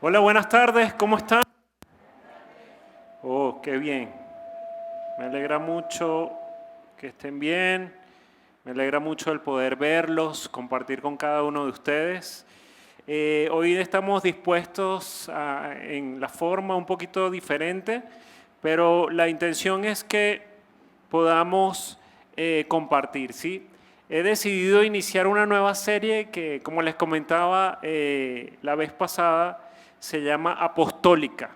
Hola, buenas tardes, ¿cómo están? Oh, qué bien. Me alegra mucho que estén bien. Me alegra mucho el poder verlos, compartir con cada uno de ustedes. Hoy estamos dispuestos en la forma un poquito diferente, pero la intención es que podamos compartir, ¿sí? He decidido iniciar una nueva serie que, como les comentaba la vez pasada, se llama Apostólica.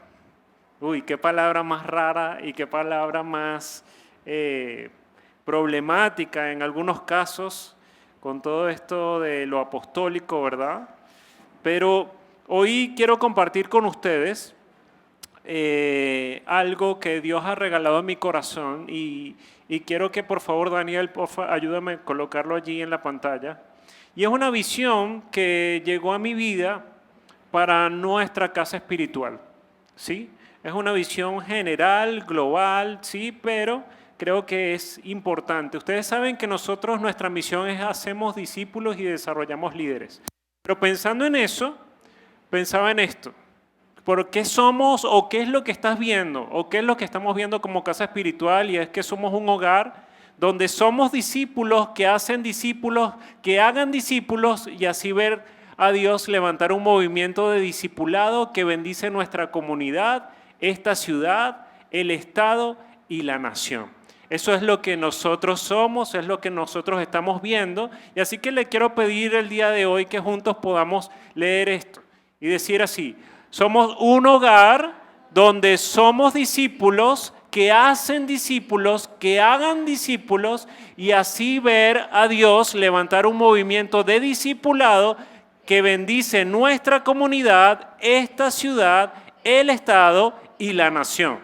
Uy, qué palabra más rara y qué palabra más eh, problemática en algunos casos con todo esto de lo apostólico, ¿verdad? Pero hoy quiero compartir con ustedes algo que Dios ha regalado en mi corazón y quiero que por favor, Daniel, ayúdame a colocarlo allí en la pantalla. Y es una visión que llegó a mi vida para nuestra casa espiritual, ¿sí? Es una visión general, global, sí, pero creo que es importante. Ustedes saben que nosotros, nuestra misión es hacemos discípulos y desarrollamos líderes. Pero pensando en eso, pensaba en esto. ¿Por qué somos o qué es lo que estás viendo o qué es lo que estamos viendo como casa espiritual? Y es que somos un hogar donde somos discípulos que hacen discípulos, que hagan discípulos y así ver a Dios levantar un movimiento de discipulado que bendice nuestra comunidad, esta ciudad, el Estado y la nación. Eso es lo que nosotros somos, es lo que nosotros estamos viendo. Y así que le quiero pedir el día de hoy que juntos podamos leer esto y decir así: somos un hogar donde somos discípulos que hacen discípulos, que hagan discípulos y así ver a Dios levantar un movimiento de discipulado que bendice nuestra comunidad, esta ciudad, el Estado y la nación.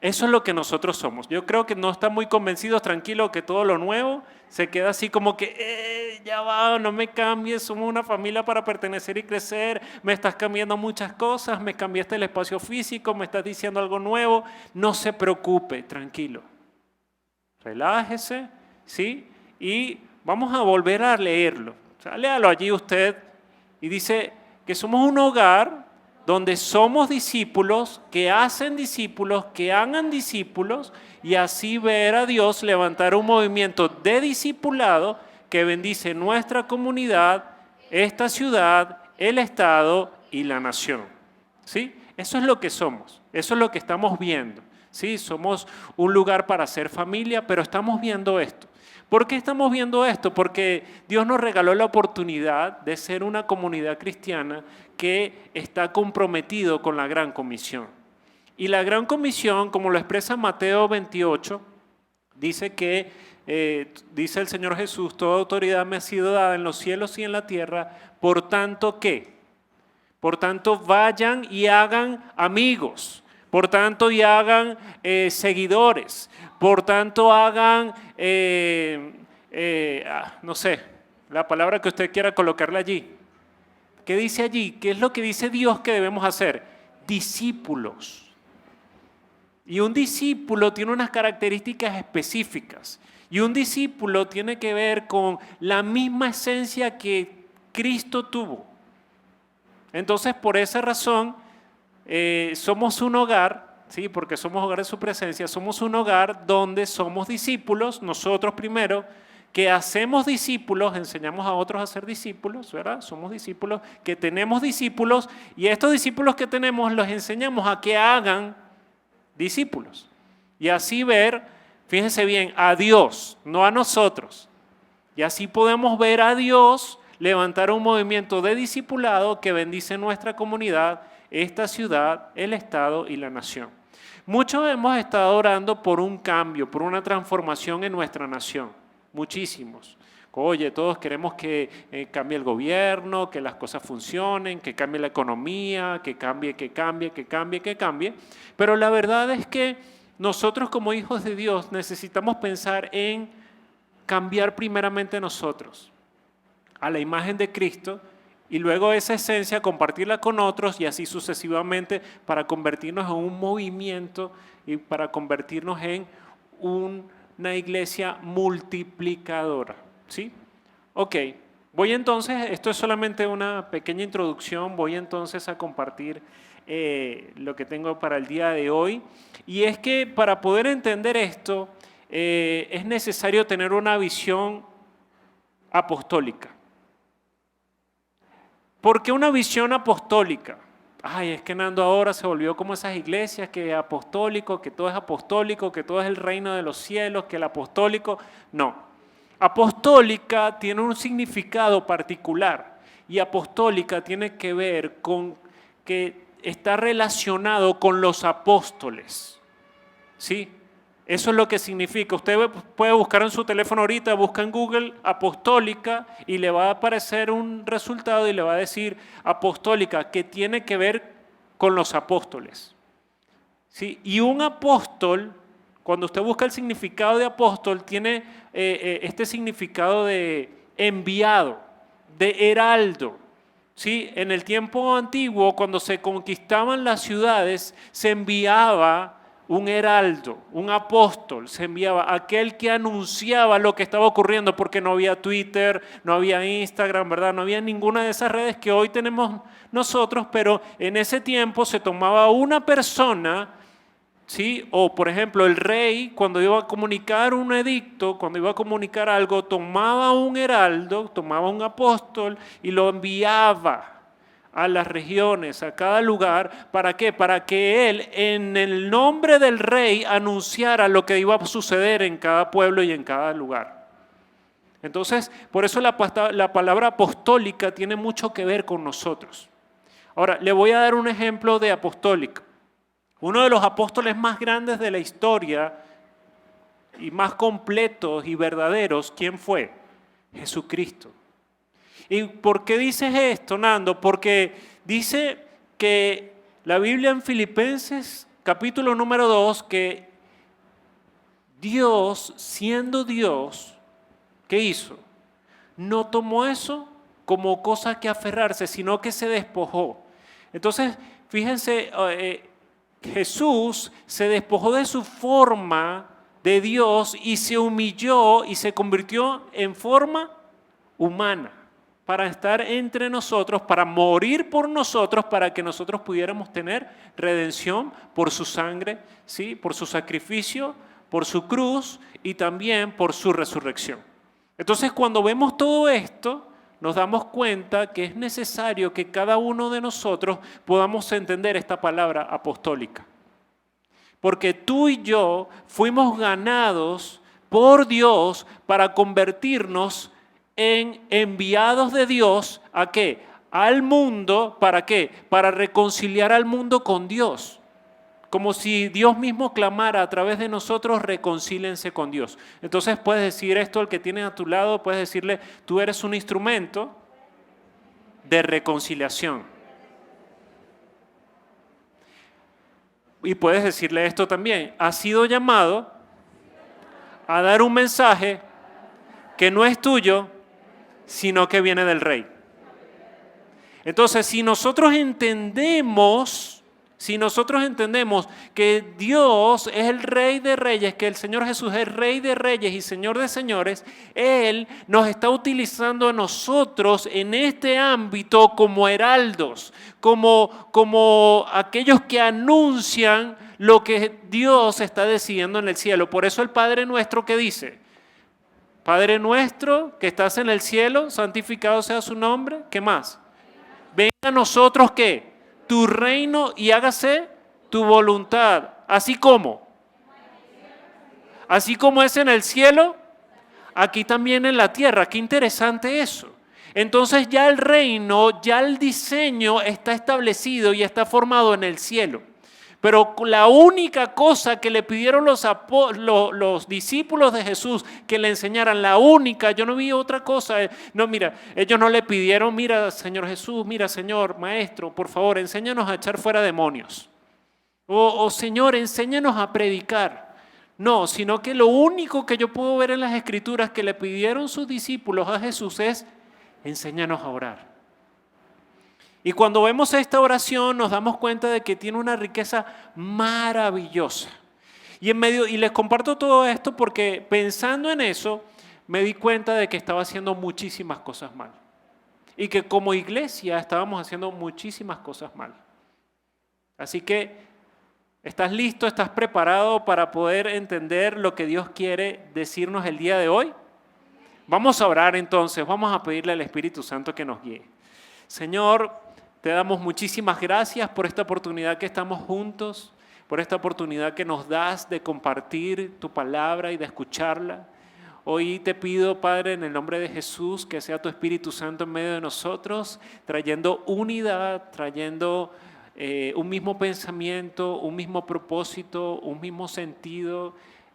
Eso es lo que nosotros somos. Yo creo que no están muy convencidos, tranquilo, que todo lo nuevo se queda así como que, ya va, no me cambies, somos una familia para pertenecer y crecer, me estás cambiando muchas cosas, me cambiaste el espacio físico, me estás diciendo algo nuevo. No se preocupe, tranquilo. Relájese, ¿sí? Y vamos a volver a leerlo. O sea, léalo allí usted y dice que somos un hogar donde somos discípulos, que hacen discípulos, que hagan discípulos y así ver a Dios levantar un movimiento de discipulado que bendice nuestra comunidad, esta ciudad, el Estado y la nación. ¿Sí? Eso es lo que somos, eso es lo que estamos viendo. ¿Sí? Somos un lugar para ser familia, pero estamos viendo esto. ¿Por qué estamos viendo esto? Porque Dios nos regaló la oportunidad de ser una comunidad cristiana que está comprometido con la Gran Comisión. Y la Gran Comisión, como lo expresa Mateo 28, dice que, dice el Señor Jesús, toda autoridad me ha sido dada en los cielos y en la tierra, por tanto, ¿qué? Por tanto, vayan y hagan amigos. Por tanto, y hagan seguidores. Por tanto, hagan, no sé, la palabra que usted quiera colocarle allí. ¿Qué dice allí? ¿Qué es lo que dice Dios que debemos hacer? Discípulos. Y un discípulo tiene unas características específicas. Y un discípulo tiene que ver con la misma esencia que Cristo tuvo. Entonces, por esa razón, somos un hogar, ¿sí? Porque somos hogar de su presencia, somos un hogar donde somos discípulos, nosotros primero, que hacemos discípulos, enseñamos a otros a ser discípulos, ¿verdad? Somos discípulos, que tenemos discípulos, y estos discípulos que tenemos los enseñamos a que hagan discípulos. Y así ver, fíjense bien, a Dios, no a nosotros. Y así podemos ver a Dios levantar un movimiento de discipulado que bendice nuestra comunidad, esta ciudad, el Estado y la nación. Muchos hemos estado orando por un cambio, por una transformación en nuestra nación. Muchísimos. Oye, todos queremos que cambie el gobierno, que las cosas funcionen, que cambie la economía, que cambie, que cambie, que cambie, que cambie. Pero la verdad es que nosotros como hijos de Dios necesitamos pensar en cambiar primeramente nosotros a la imagen de Cristo y luego esa esencia compartirla con otros y así sucesivamente para convertirnos en un movimiento y para convertirnos en una iglesia multiplicadora. ¿Sí? Ok, Voy entonces, esto es solamente una pequeña introducción, voy entonces a compartir lo que tengo para el día de hoy. Y es que para poder entender esto es necesario tener una visión apostólica. ¿Por qué una visión apostólica? Ay, es que Nando ahora se volvió como esas iglesias que apostólico, que todo es apostólico, que todo es el reino de los cielos, que el apostólico. No. Apostólica tiene un significado particular y apostólica tiene que ver con que está relacionado con los apóstoles. ¿Sí? Eso es lo que significa. Usted puede buscar en su teléfono ahorita, busca en Google apostólica y le va a aparecer un resultado y le va a decir apostólica, que tiene que ver con los apóstoles. ¿Sí? Y un apóstol, cuando usted busca el significado de apóstol, tiene este significado de enviado, de heraldo. ¿Sí? En el tiempo antiguo, cuando se conquistaban las ciudades, se enviaba un heraldo, un apóstol, se enviaba aquel que anunciaba lo que estaba ocurriendo, porque no había Twitter, no había Instagram, ¿verdad? No había ninguna de esas redes que hoy tenemos nosotros, pero en ese tiempo se tomaba una persona, ¿sí? O por ejemplo el rey, cuando iba a comunicar un edicto, cuando iba a comunicar algo, tomaba un heraldo, tomaba un apóstol y lo enviaba a las regiones, a cada lugar. ¿Para qué? Para que él, en el nombre del rey, anunciara lo que iba a suceder en cada pueblo y en cada lugar. Entonces, por eso la palabra apostólica tiene mucho que ver con nosotros. Ahora, le voy a dar un ejemplo de apostólica. Uno de los apóstoles más grandes de la historia y más completos y verdaderos, ¿quién fue? Jesucristo. ¿Y por qué dices esto, Nando? Porque dice que la Biblia en Filipenses, capítulo número 2, que Dios, siendo Dios, ¿qué hizo? No tomó eso como cosa que aferrarse, sino que se despojó. Entonces, fíjense, Jesús se despojó de su forma de Dios y se humilló y se convirtió en forma humana, para estar entre nosotros, para morir por nosotros, para que nosotros pudiéramos tener redención por su sangre, ¿sí? Por su sacrificio, por su cruz y también por su resurrección. Entonces, cuando vemos todo esto, nos damos cuenta que es necesario que cada uno de nosotros podamos entender esta palabra apostólica. Porque tú y yo fuimos ganados por Dios para convertirnos en enviados de Dios, ¿a qué? Al mundo, ¿para qué? Para reconciliar al mundo con Dios. Como si Dios mismo clamara a través de nosotros, reconcílense con Dios. Entonces puedes decir esto al que tienes a tu lado, puedes decirle, tú eres un instrumento de reconciliación. Y puedes decirle esto también, has sido llamado a dar un mensaje que no es tuyo, sino que viene del Rey. Entonces, si nosotros entendemos que Dios es el Rey de Reyes, que el Señor Jesús es Rey de Reyes y Señor de Señores, Él nos está utilizando a nosotros en este ámbito como heraldos, como aquellos que anuncian lo que Dios está decidiendo en el cielo. Por eso el Padre Nuestro, ¿qué dice? Padre nuestro que estás en el cielo, santificado sea su nombre. ¿Qué más? Venga a nosotros, ¿qué? Tu reino y hágase tu voluntad. Así como es en el cielo, aquí también en la tierra. Qué interesante eso. Entonces ya el reino, ya el diseño está establecido y está formado en el cielo. Pero la única cosa que le pidieron los discípulos de Jesús que le enseñaran, la única, yo no vi otra cosa. No, mira, ellos no le pidieron, mira, Señor Jesús, mira, Señor, Maestro, por favor, enséñanos a echar fuera demonios. O Señor, enséñanos a predicar. No, sino que lo único que yo puedo ver en las Escrituras que le pidieron sus discípulos a Jesús es, enséñanos a orar. Y cuando vemos esta oración nos damos cuenta de que tiene una riqueza maravillosa. Y les comparto todo esto porque pensando en eso me di cuenta de que estaba haciendo muchísimas cosas mal. y que como iglesia estábamos haciendo muchísimas cosas mal. Así que, ¿estás listo? ¿Estás preparado para poder entender lo que Dios quiere decirnos el día de hoy? Vamos a orar entonces, vamos a pedirle al Espíritu Santo que nos guíe. Señor, te damos muchísimas gracias por esta oportunidad que estamos juntos, por esta oportunidad que nos das de compartir tu palabra y de escucharla. Hoy te pido, Padre, en el nombre de Jesús, que sea tu Espíritu Santo en medio de nosotros, trayendo unidad, trayendo un mismo pensamiento, un mismo propósito, un mismo sentido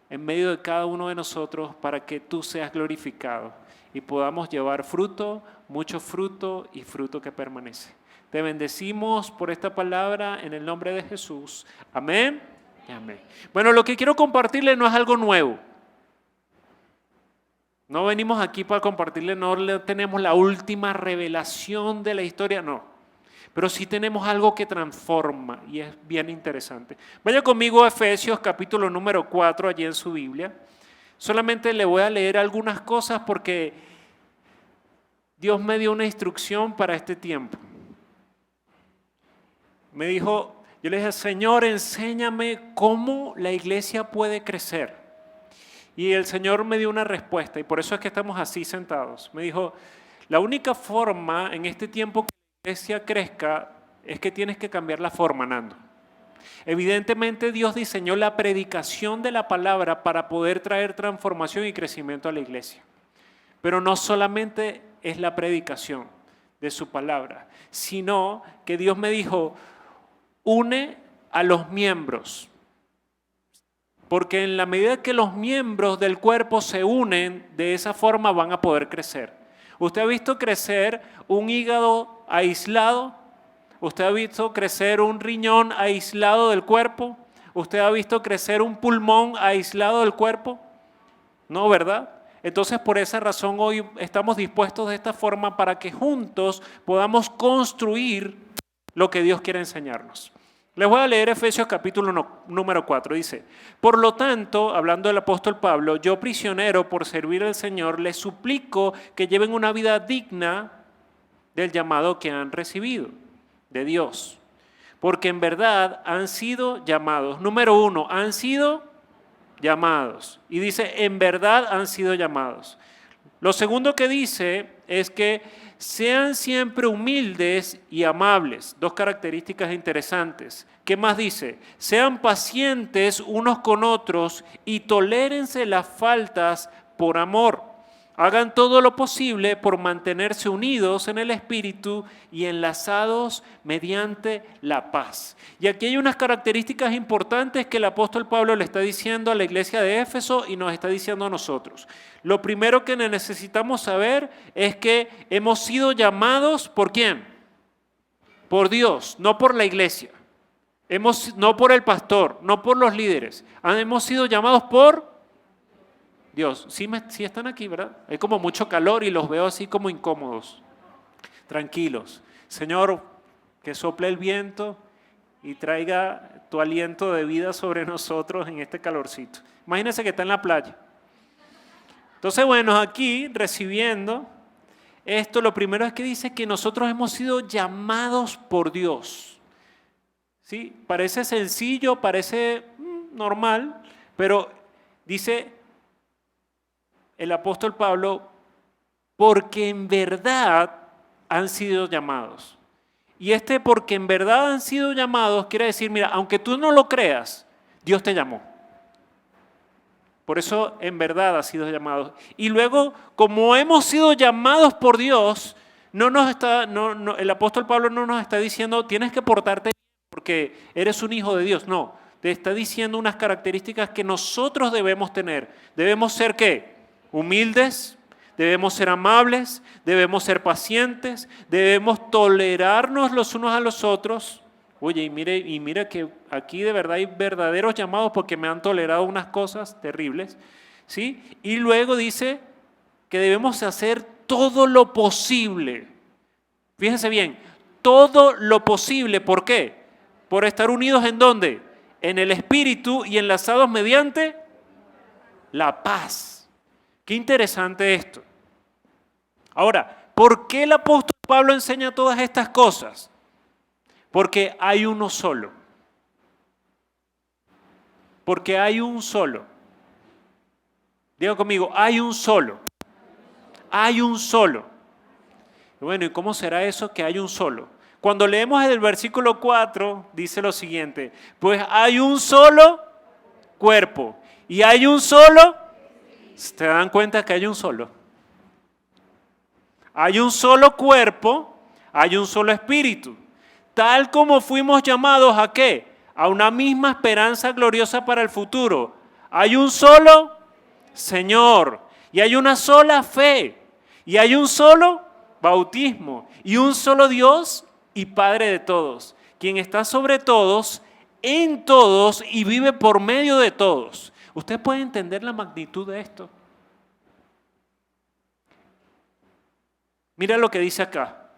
en medio de cada uno de nosotros para que tú seas glorificado y podamos llevar fruto, mucho fruto y fruto que permanece. Te bendecimos por esta palabra en el nombre de Jesús. Amén y amén. Bueno, lo que quiero compartirle no es algo nuevo. No venimos aquí para compartirle, no tenemos la última revelación de la historia, no. Pero sí tenemos algo que transforma y es bien interesante. Vaya conmigo a Efesios capítulo número 4, allí en su Biblia. Solamente le voy a leer algunas cosas porque Dios me dio una instrucción para este tiempo. Me dijo, yo le dije, Señor, enséñame cómo la iglesia puede crecer. Y el Señor me dio una respuesta y por eso es que estamos así sentados. Me dijo, la única forma en este tiempo que la iglesia crezca es que tienes que cambiar la forma, Nando. Evidentemente Dios diseñó la predicación de la palabra para poder traer transformación y crecimiento a la iglesia. Pero no solamente es la predicación de su palabra, sino que Dios me dijo, une a los miembros. Porque en la medida que los miembros del cuerpo se unen, de esa forma van a poder crecer. ¿Usted ha visto crecer un hígado aislado? ¿Usted ha visto crecer un riñón aislado del cuerpo? ¿Usted ha visto crecer un pulmón aislado del cuerpo? No, ¿verdad? Entonces, por esa razón hoy estamos dispuestos de esta forma para que juntos podamos construir lo que Dios quiere enseñarnos. Les voy a leer Efesios capítulo número 4, dice, por lo tanto, hablando del apóstol Pablo, yo prisionero por servir al Señor, les suplico que lleven una vida digna del llamado que han recibido de Dios, porque en verdad han sido llamados. Número 1, han sido llamados. Y dice, en verdad han sido llamados. Lo segundo que dice es que sean siempre humildes y amables. Dos características interesantes. ¿Qué más dice? Sean pacientes unos con otros y tolérense las faltas por amor. Hagan todo lo posible por mantenerse unidos en el Espíritu y enlazados mediante la paz. Y aquí hay unas características importantes que el apóstol Pablo le está diciendo a la iglesia de Éfeso y nos está diciendo a nosotros. Lo primero que necesitamos saber es que hemos sido llamados ¿por quién? Por Dios, no por la iglesia. No por el pastor, no por los líderes. Hemos sido llamados por Dios. Sí están aquí, ¿verdad? Hay como mucho calor y los veo así como incómodos. Tranquilos. Señor, que sople el viento y traiga tu aliento de vida sobre nosotros en este calorcito. Imagínense que está en la playa. Entonces, bueno, aquí recibiendo esto, lo primero es que dice que nosotros hemos sido llamados por Dios. ¿Sí? Parece sencillo, parece normal, pero dice el apóstol Pablo, porque en verdad han sido llamados. Y porque en verdad han sido llamados quiere decir, mira, aunque tú no lo creas, Dios te llamó. Por eso en verdad has sido llamados. Y luego, como hemos sido llamados por Dios, el apóstol Pablo no nos está diciendo, tienes que portarte bien porque eres un hijo de Dios. No, te está diciendo unas características que nosotros debemos tener. Debemos ser ¿qué? Humildes, debemos ser amables, debemos ser pacientes, debemos tolerarnos los unos a los otros. Oye, y mira que aquí de verdad hay verdaderos llamados porque me han tolerado unas cosas terribles, ¿sí? Y luego dice que debemos hacer todo lo posible. Fíjense bien, todo lo posible. ¿Por qué? Por estar unidos ¿en dónde? En el Espíritu y enlazados mediante la paz. Qué interesante esto. Ahora, ¿por qué el apóstol Pablo enseña todas estas cosas? Porque hay uno solo. Porque hay un solo. Diga conmigo, hay un solo. Hay un solo. Bueno, ¿y cómo será eso que hay un solo? Cuando leemos el versículo 4, dice lo siguiente: pues hay un solo cuerpo y hay un solo. ¿Se dan cuenta que hay un solo? Hay un solo cuerpo, hay un solo espíritu. Tal como fuimos llamados ¿a qué? A una misma esperanza gloriosa para el futuro. Hay un solo Señor y hay una sola fe y hay un solo bautismo y un solo Dios y Padre de todos, quien está sobre todos, en todos y vive por medio de todos. ¿Usted puede entender la magnitud de esto? Mira lo que dice acá.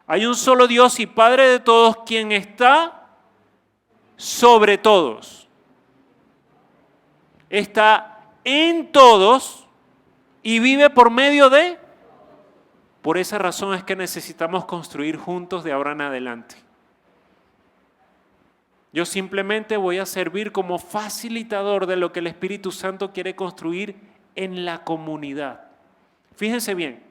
Hay un solo Dios y Padre de todos, quien está sobre todos. Está en todos y vive por medio de. Por esa razón es que necesitamos construir juntos de ahora en adelante. Yo simplemente voy a servir como facilitador de lo que el Espíritu Santo quiere construir en la comunidad. Fíjense bien.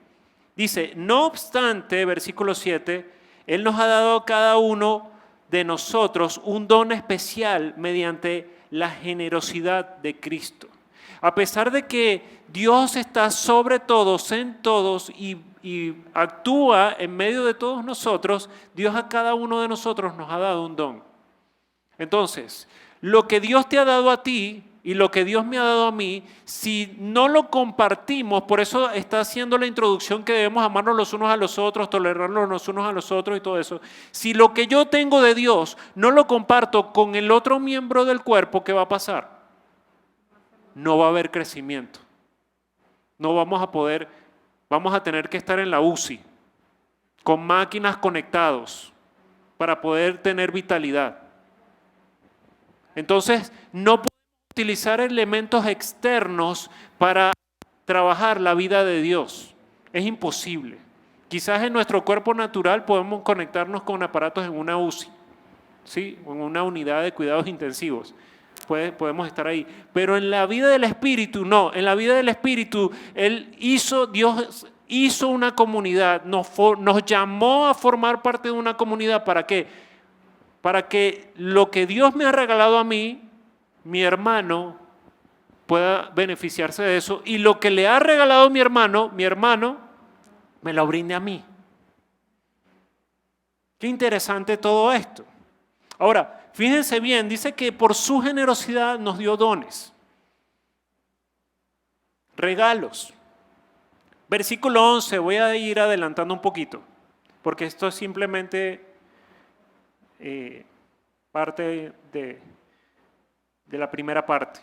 Dice, no obstante, versículo 7, Él nos ha dado a cada uno de nosotros un don especial mediante la generosidad de Cristo. A pesar de que Dios está sobre todos, en todos y actúa en medio de todos nosotros, Dios a cada uno de nosotros nos ha dado un don. Entonces, lo que Dios te ha dado a ti y lo que Dios me ha dado a mí, si no lo compartimos, por eso está haciendo la introducción que debemos amarnos los unos a los otros, tolerarnos los unos a los otros y todo eso. Si lo que yo tengo de Dios no lo comparto con el otro miembro del cuerpo, ¿qué va a pasar? No va a haber crecimiento. No vamos a poder, vamos a tener que estar en la UCI, con máquinas conectados, para poder tener vitalidad. Entonces, no podemos utilizar elementos externos para trabajar la vida de Dios. Es imposible. Quizás en nuestro cuerpo natural podemos conectarnos con aparatos en una UCI, ¿sí? O en una unidad de cuidados intensivos. Podemos estar ahí. Pero en la vida del Espíritu, no. En la vida del Espíritu, Dios hizo una comunidad, nos llamó a formar parte de una comunidad. ¿Para qué? Para que lo que Dios me ha regalado a mí, mi hermano, pueda beneficiarse de eso. Y lo que le ha regalado mi hermano me lo brinde a mí. Qué interesante todo esto. Ahora, fíjense bien, dice que por su generosidad nos dio dones, regalos. Versículo 11, voy a ir adelantando un poquito, porque esto es simplemente parte de la primera parte.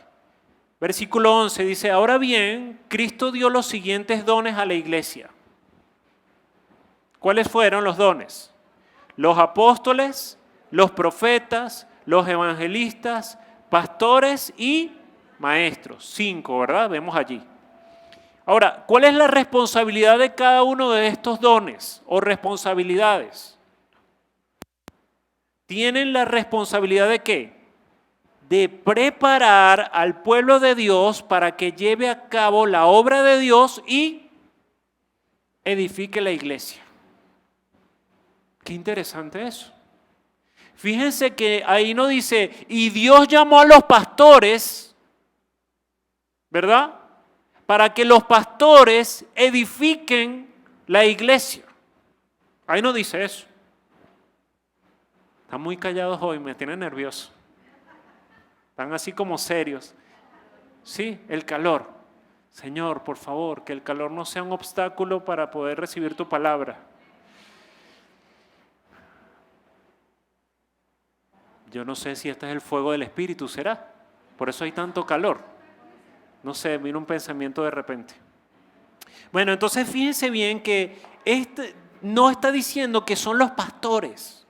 Versículo 11 dice, ahora bien, Cristo dio los siguientes dones a la iglesia. ¿Cuáles fueron los dones? Los apóstoles, los profetas, los evangelistas, pastores y maestros. 5, ¿verdad? Vemos allí. Ahora, ¿cuál es la responsabilidad de cada uno de estos dones o responsabilidades? Tienen la responsabilidad ¿de qué? De preparar al pueblo de Dios para que lleve a cabo la obra de Dios y edifique la iglesia. Qué interesante eso. Fíjense que ahí no dice, y Dios llamó a los pastores, ¿verdad? Para que los pastores edifiquen la iglesia. Ahí no dice eso. Están muy callados hoy, me tienen nervioso. Están así como serios. Sí, el calor. Señor, por favor, que el calor no sea un obstáculo para poder recibir tu palabra. Yo no sé si este es el fuego del Espíritu, ¿será? Por eso hay tanto calor. No sé, vino un pensamiento de repente. Bueno, entonces fíjense bien que no está diciendo que son los pastores,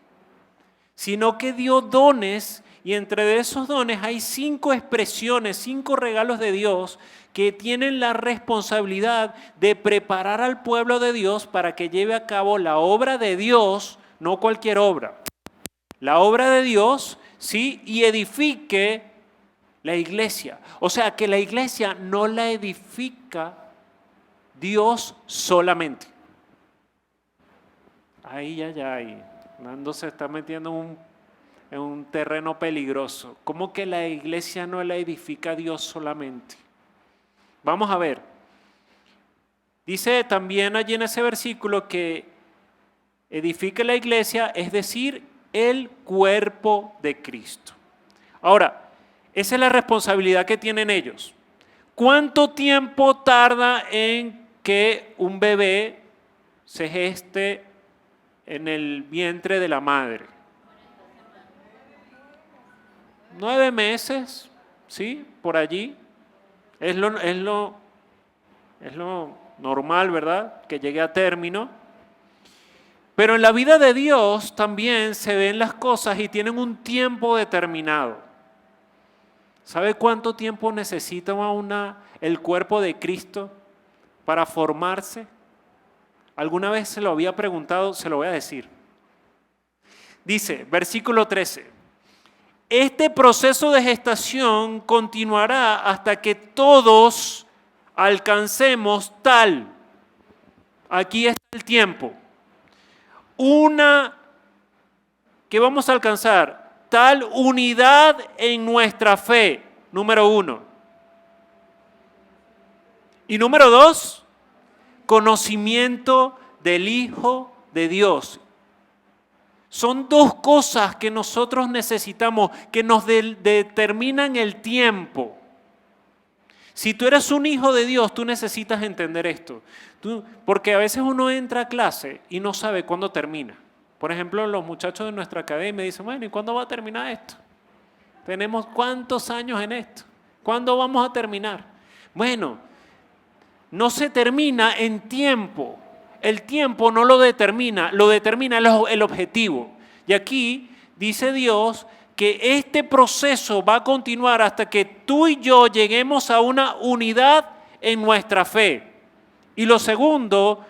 sino que dio dones Y entre esos dones hay 5 expresiones, 5 regalos de Dios que tienen la responsabilidad de preparar al pueblo de Dios para que lleve a cabo la obra de Dios, no cualquier obra. La obra de Dios, ¿sí? Y edifique la iglesia. O sea, que la iglesia no la edifica Dios solamente. Ahí. Nando se está metiendo en un terreno peligroso. ¿Cómo que la iglesia no la edifica Dios solamente? Vamos a ver. Dice también allí en ese versículo que edifique la iglesia, es decir, el cuerpo de Cristo. Ahora, esa es la responsabilidad que tienen ellos. ¿Cuánto tiempo tarda en que un bebé se geste en el vientre de la madre? 9 meses, ¿sí? Por allí. Es lo normal, ¿verdad? Que llegue a término. Pero en la vida de Dios también se ven las cosas y tienen un tiempo determinado. ¿Sabe cuánto tiempo necesita el cuerpo de Cristo para formarse? ¿Alguna vez se lo había preguntado? Se lo voy a decir. Dice, versículo 13. Este proceso de gestación continuará hasta que todos alcancemos tal. Aquí está el tiempo. ¿Qué vamos a alcanzar? Tal unidad en nuestra fe, número 1. Y número 2, conocimiento del Hijo de Dios. Son 2 cosas que nosotros necesitamos, que nos determinan el tiempo. Si tú eres un hijo de Dios, tú necesitas entender esto. Porque a veces uno entra a clase y no sabe cuándo termina. Por ejemplo, los muchachos de nuestra academia dicen, bueno, ¿y cuándo va a terminar esto? Tenemos ¿cuántos años en esto? ¿Cuándo vamos a terminar? Bueno, no se termina en tiempo. El tiempo no lo determina el objetivo. Y aquí dice Dios que este proceso va a continuar hasta que tú y yo lleguemos a una unidad en nuestra fe. Y lo segundo,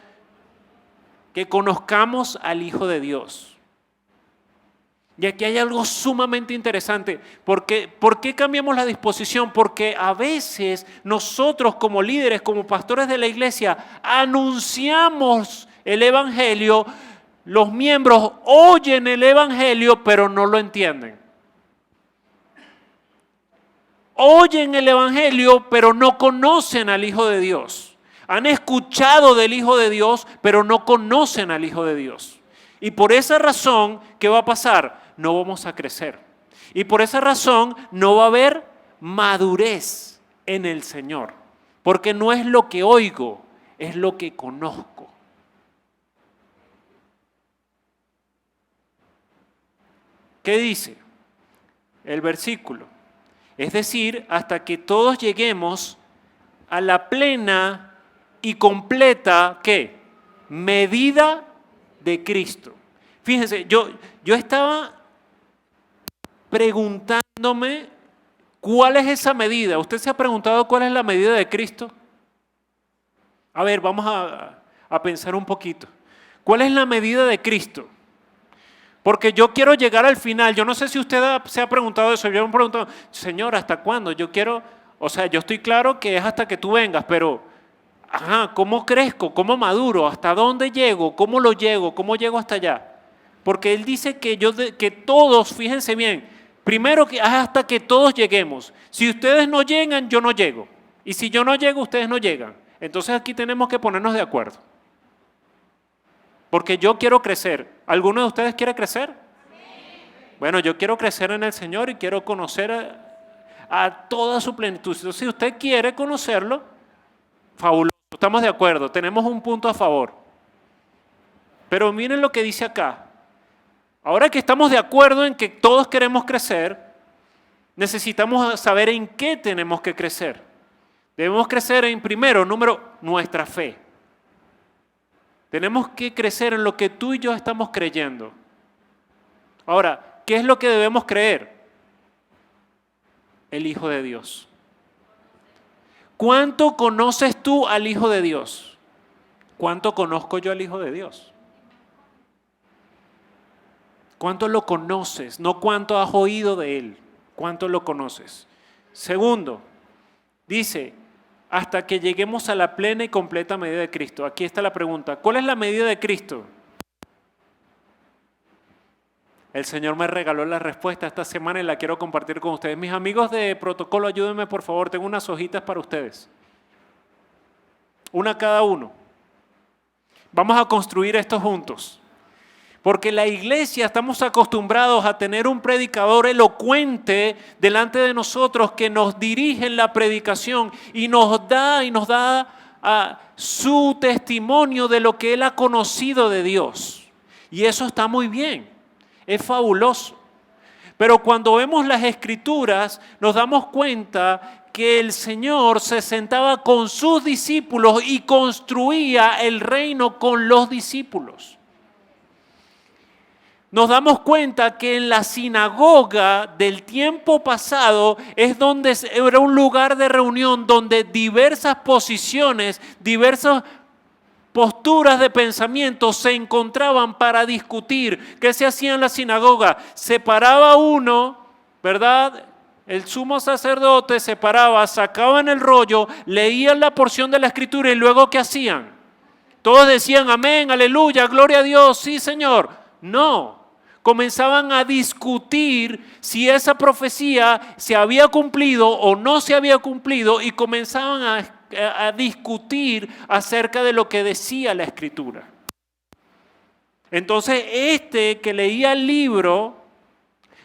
que conozcamos al Hijo de Dios. Y aquí hay algo sumamente interesante. ¿Por qué cambiamos la disposición? Porque a veces nosotros como líderes, como pastores de la iglesia, anunciamos el Evangelio, los miembros oyen el Evangelio, pero no lo entienden. Oyen el Evangelio, pero no conocen al Hijo de Dios. Han escuchado del Hijo de Dios, pero no conocen al Hijo de Dios. Y por esa razón, ¿qué va a pasar? No vamos a crecer. Y por esa razón no va a haber madurez en el Señor. Porque no es lo que oigo, es lo que conozco. ¿Qué dice el versículo? Es decir, hasta que todos lleguemos a la plena y completa, ¿qué? Medida de Cristo. Fíjense, yo estaba preguntándome cuál es esa medida. ¿Usted se ha preguntado cuál es la medida de Cristo? A ver, vamos a pensar un poquito. ¿Cuál es la medida de Cristo? Porque yo quiero llegar al final. Yo no sé si usted se ha preguntado eso. Yo me he preguntado, Señor, ¿hasta cuándo? Yo estoy claro que es hasta que tú vengas, pero, ¿cómo crezco? ¿Cómo maduro? ¿Hasta dónde llego? ¿Cómo lo llego? ¿Cómo llego hasta allá? Porque Él dice que todos, fíjense bien, primero que hasta que todos lleguemos. Si ustedes no llegan, yo no llego. Y si yo no llego, ustedes no llegan. Entonces aquí tenemos que ponernos de acuerdo. Porque yo quiero crecer. ¿Alguno de ustedes quiere crecer? Sí. Bueno, yo quiero crecer en el Señor y quiero conocer a toda su plenitud. Si usted quiere conocerlo, fabuloso. Estamos de acuerdo. Tenemos un punto a favor. Pero miren lo que dice acá. Ahora que estamos de acuerdo en que todos queremos crecer, necesitamos saber en qué tenemos que crecer. Debemos crecer en nuestra fe. Tenemos que crecer en lo que tú y yo estamos creyendo. Ahora, ¿qué es lo que debemos creer? el Hijo de Dios? ¿Cuánto conoces tú al Hijo de Dios? ¿Cuánto conozco yo al Hijo de Dios? ¿Cuánto lo conoces? No cuánto has oído de Él. ¿Cuánto lo conoces? Segundo, dice, hasta que lleguemos a la plena y completa medida de Cristo. Aquí está la pregunta. ¿Cuál es la medida de Cristo? El Señor me regaló la respuesta esta semana y la quiero compartir con ustedes. Mis amigos de protocolo, ayúdenme por favor. Tengo unas hojitas para ustedes. Una cada uno. Vamos a construir esto juntos. Porque la iglesia estamos acostumbrados a tener un predicador elocuente delante de nosotros que nos dirige en la predicación y nos da su testimonio de lo que él ha conocido de Dios. Y eso está muy bien, es fabuloso. Pero cuando vemos las Escrituras nos damos cuenta que el Señor se sentaba con sus discípulos y construía el reino con los discípulos. Nos damos cuenta que en la sinagoga del tiempo pasado es donde era un lugar de reunión donde diversas posiciones, diversas posturas de pensamiento se encontraban para discutir. ¿Qué se hacía en la sinagoga? Se paraba uno, ¿verdad? El sumo sacerdote se paraba, sacaban el rollo, leían la porción de la Escritura y luego ¿qué hacían? Todos decían amén, aleluya, gloria a Dios, sí Señor. No, comenzaban a discutir si esa profecía se había cumplido o no se había cumplido y comenzaban a discutir acerca de lo que decía la Escritura. Entonces este que leía el libro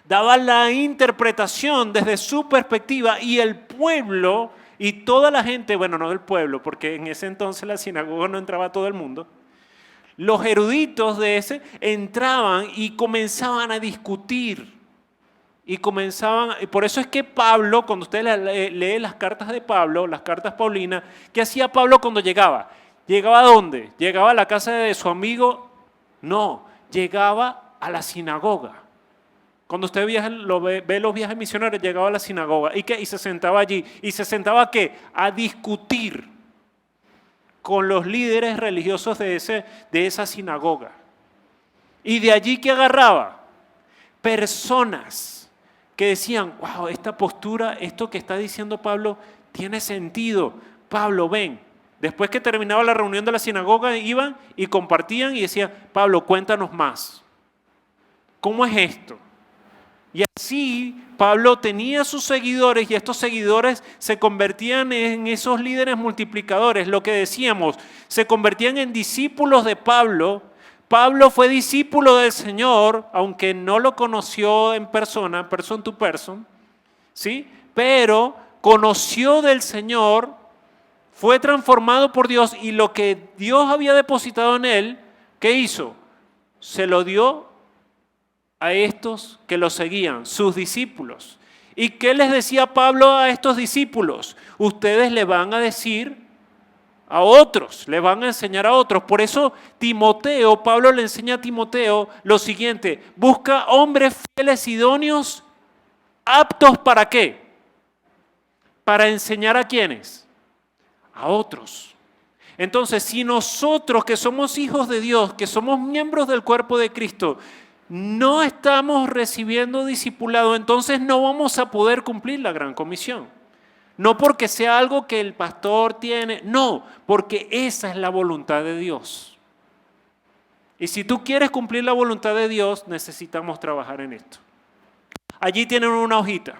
daba la interpretación desde su perspectiva y el pueblo y toda la gente, bueno, no del pueblo, porque en ese entonces la sinagoga no entraba todo el mundo. Los eruditos de ese entraban y comenzaban a discutir. Y por eso es que Pablo, cuando usted lee las cartas de Pablo, las cartas paulinas, ¿qué hacía Pablo cuando llegaba? ¿Llegaba a dónde? ¿Llegaba a la casa de su amigo? No, llegaba a la sinagoga. Cuando usted ve los viajes misioneros, llegaba a la sinagoga. ¿Y qué? Y se sentaba allí. ¿Y se sentaba a qué? A discutir con los líderes religiosos de esa sinagoga. Y de allí que agarraba personas que decían, wow, esta postura, esto que está diciendo Pablo, tiene sentido. Pablo, ven. Después que terminaba la reunión de la sinagoga, iban y compartían y decían, Pablo, cuéntanos más. ¿Cómo es esto? Y así Pablo tenía sus seguidores y estos seguidores se convertían en esos líderes multiplicadores. Lo que decíamos, se convertían en discípulos de Pablo. Pablo fue discípulo del Señor, aunque no lo conoció en persona, person to person, ¿sí? Pero conoció del Señor, fue transformado por Dios y lo que Dios había depositado en él, ¿qué hizo? Se lo dio a estos que lo seguían, sus discípulos. ¿Y qué les decía Pablo a estos discípulos? Ustedes le van a decir a otros, le van a enseñar a otros. Por eso Pablo le enseña a Timoteo lo siguiente: busca hombres fieles, idóneos, aptos ¿para qué? Para enseñar a quiénes, a otros. Entonces, si nosotros que somos hijos de Dios, que somos miembros del cuerpo de Cristo, no estamos recibiendo discipulado, entonces no vamos a poder cumplir la gran comisión. No porque sea algo que el pastor tiene, no, porque esa es la voluntad de Dios. Y si tú quieres cumplir la voluntad de Dios, necesitamos trabajar en esto. Allí tienen una hojita.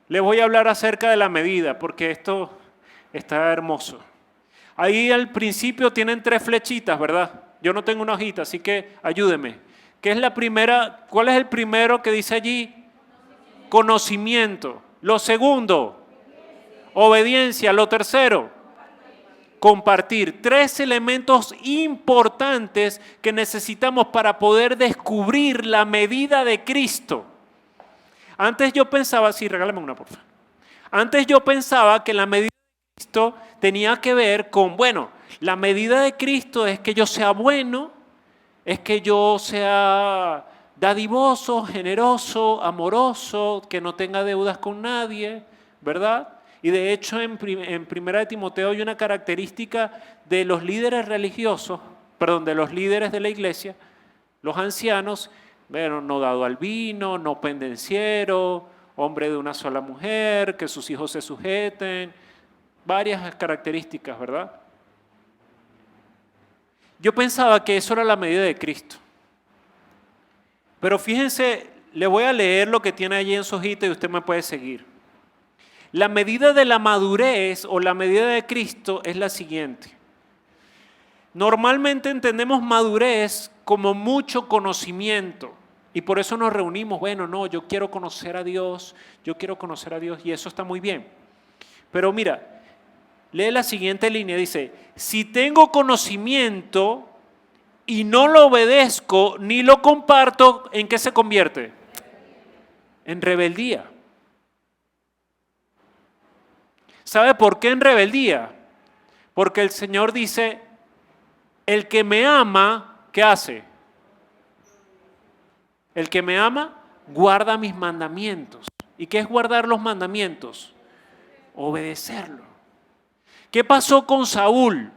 Les voy a hablar acerca de la medida, porque esto está hermoso. Ahí al principio tienen 3 flechitas, ¿verdad? Yo no tengo una hojita, así que ayúdeme. ¿Qué es la primera? ¿Cuál es el primero que dice allí? Conocimiento. Lo segundo, obediencia. Lo tercero, compartir. 3 elementos importantes que necesitamos para poder descubrir la medida de Cristo. Antes yo pensaba, sí, regálame una, por favor. Antes yo pensaba que la medida de Cristo tenía que ver con, bueno, la medida de Cristo es que yo sea bueno, es que yo sea dadivoso, generoso, amoroso, que no tenga deudas con nadie, ¿verdad? Y de hecho en Primera de Timoteo hay una característica de los líderes religiosos, perdón, de los líderes de la iglesia, los ancianos, bueno, no dado al vino, no pendenciero, hombre de una sola mujer, que sus hijos se sujeten, varias características, ¿verdad? Yo pensaba que eso era la medida de Cristo. Pero fíjense, le voy a leer lo que tiene allí en su hojita y usted me puede seguir. La medida de la madurez o la medida de Cristo es la siguiente. Normalmente entendemos madurez como mucho conocimiento y por eso nos reunimos. Bueno, no, yo quiero conocer a Dios, y eso está muy bien. Pero mira, lee la siguiente línea, dice, si tengo conocimiento y no lo obedezco ni lo comparto, ¿en qué se convierte? En rebeldía. ¿Sabe por qué en rebeldía? Porque el Señor dice, el que me ama, ¿qué hace? El que me ama, guarda mis mandamientos. ¿Y qué es guardar los mandamientos? Obedecerlo. ¿Qué pasó con Saúl?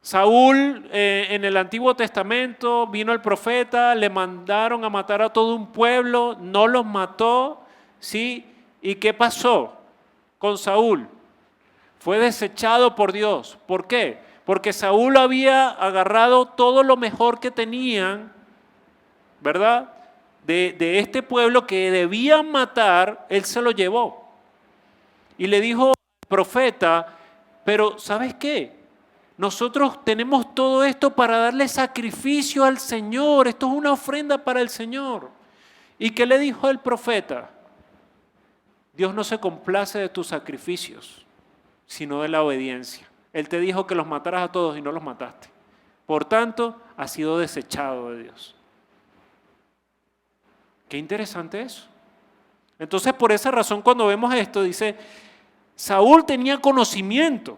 Saúl en el Antiguo Testamento vino el profeta, le mandaron a matar a todo un pueblo, no los mató, ¿sí? ¿Y qué pasó con Saúl? Fue desechado por Dios. ¿Por qué? Porque Saúl había agarrado todo lo mejor que tenían, ¿verdad? De este pueblo que debían matar, él se lo llevó. Y le dijo al profeta, pero ¿sabes qué? Nosotros tenemos todo esto para darle sacrificio al Señor. Esto es una ofrenda para el Señor. ¿Y qué le dijo el profeta? Dios no se complace de tus sacrificios, sino de la obediencia. Él te dijo que los mataras a todos y no los mataste. Por tanto, has sido desechado de Dios. Qué interesante eso. Entonces, por esa razón, cuando vemos esto, dice, Saúl tenía conocimiento,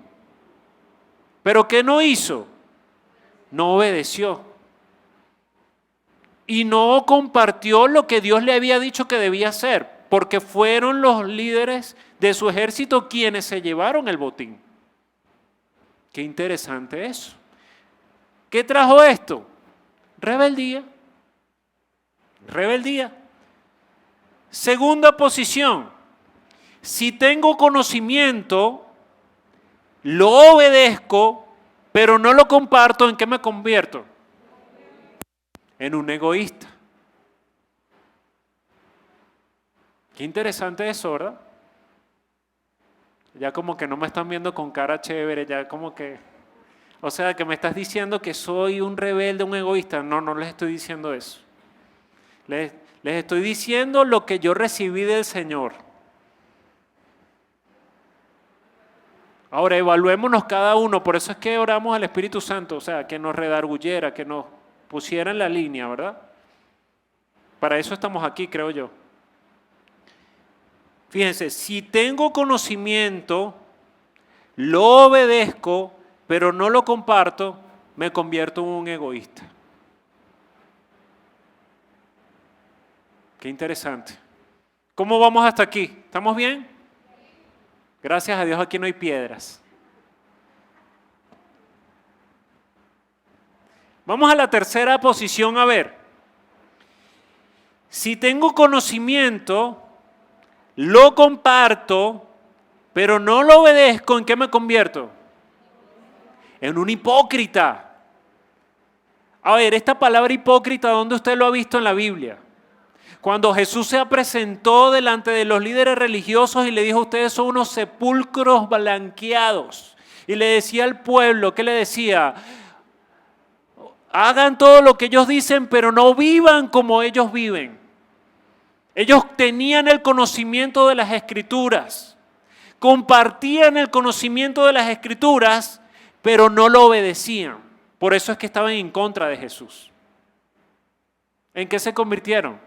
pero ¿qué no hizo? No obedeció. Y no compartió lo que Dios le había dicho que debía hacer, porque fueron los líderes de su ejército quienes se llevaron el botín. Qué interesante eso. ¿Qué trajo esto? Rebeldía. Rebeldía. Segunda posición. Si tengo conocimiento, lo obedezco, pero no lo comparto, ¿en qué me convierto? En un egoísta. Qué interesante eso, ¿verdad? Ya como que no me están viendo con cara chévere, ya como que... O sea, que me estás diciendo que soy un rebelde, un egoísta. No, no les estoy diciendo eso. Les estoy diciendo lo que yo recibí del Señor. Ahora, evaluémonos cada uno. Por eso es que oramos al Espíritu Santo. O sea, que nos redarguyera, que nos pusiera en la línea, ¿verdad? Para eso estamos aquí, creo yo. Fíjense, si tengo conocimiento, lo obedezco, pero no lo comparto, me convierto en un egoísta. Qué interesante. ¿Cómo vamos hasta aquí? ¿Estamos bien? Gracias a Dios aquí no hay piedras. Vamos a la tercera posición a ver. Si tengo conocimiento, lo comparto, pero no lo obedezco, ¿en qué me convierto? En un hipócrita. A ver, esta palabra hipócrita, ¿dónde usted lo ha visto en la Biblia? Cuando Jesús se presentó delante de los líderes religiosos y le dijo, ustedes son unos sepulcros blanqueados. Y le decía al pueblo, ¿qué le decía? Hagan todo lo que ellos dicen, pero no vivan como ellos viven. Ellos tenían el conocimiento de las Escrituras, compartían el conocimiento de las Escrituras, pero no lo obedecían. Por eso es que estaban en contra de Jesús. ¿En qué se convirtieron?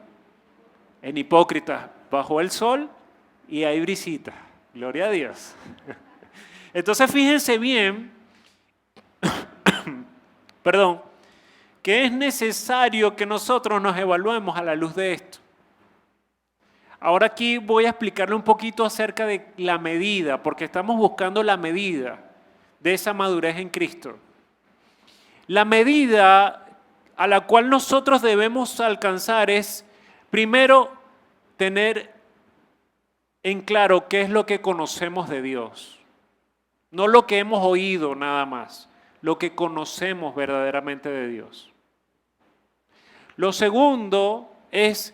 En hipócritas. Bajó el sol y hay brisita. Gloria a Dios. Entonces fíjense bien, perdón, que es necesario que nosotros nos evaluemos a la luz de esto. Ahora aquí voy a explicarle un poquito acerca de la medida, porque estamos buscando la medida de esa madurez en Cristo. La medida a la cual nosotros debemos alcanzar es, primero, tener en claro qué es lo que conocemos de Dios. No lo que hemos oído nada más, lo que conocemos verdaderamente de Dios. Lo segundo es